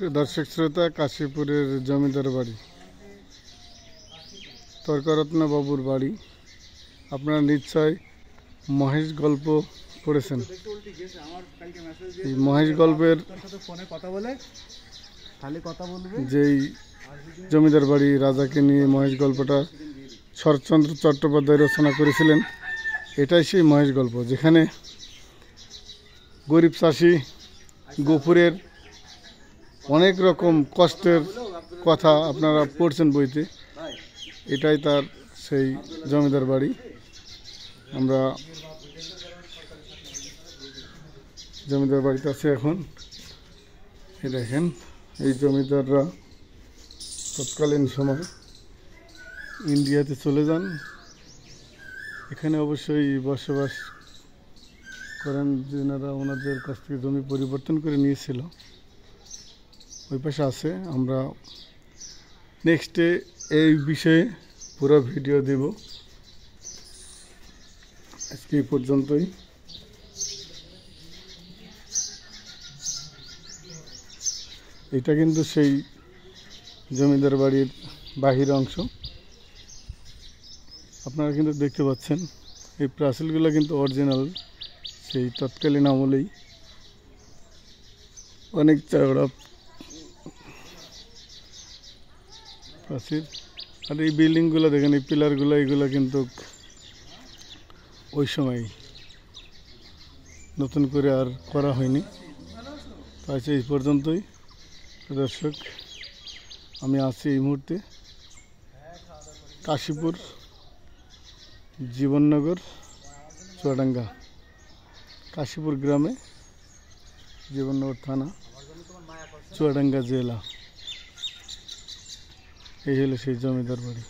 প্রিয় দর্শক শ্রোতা, কাশীপুরের জমিদার বাড়ি, তর্করত্ন বাবুর বাড়ি। আপনারা নিশ্চয় মহেশ গল্প পড়েছেন। এই মহেশ গল্পের যেই জমিদার বাড়ি রাজাকে নিয়ে মহেশ গল্পটা শরৎচন্দ্র চট্টোপাধ্যায় রচনা করেছিলেন। এটাই সেই মহেশ গল্প, যেখানে গরিব চাষি গফুরের অনেক রকম কষ্টের কথা আপনারা পড়ছেন বইতে। এটাই তার সেই জমিদার বাড়ি। আমরা জমিদার বাড়িতে আছি এখন। এই দেখেন, এই জমিদাররা তৎকালীন সময় ইন্ডিয়াতে চলে যান। এখানে অবশ্যই বসবাস করেন যেনারা ওনাদের কাছ থেকে জমি পরিবর্তন করে নিয়েছিল। ওই পাশে আছে। আমরা নেক্সটে এই বিষয়ে পুরো ভিডিও দেব। আজকে এই পর্যন্তই। এটা কিন্তু সেই জমিদার বাড়ির বাহির অংশ। আপনারা কিন্তু দেখতে পাচ্ছেন এই প্রাচীরগুলো কিন্তু অরিজিনাল, সেই তৎকালীন আমলেই অনেক চওড়া প্রাচীর। আর এই বিল্ডিংগুলো দেখেন, এই পিলারগুলো, এগুলো কিন্তু ওই সময় নতুন করে আর করা হয়নি। তাই এই পর্যন্তই দর্শক। আমি আছি এই মুহূর্তে কাশীপুর জীবননগর চুয়াডাঙ্গা, কাশীপুর গ্রামে, জীবননগর থানা, চুয়াডাঙ্গা জেলা। এই হলো সেই জমিদার বাড়ি।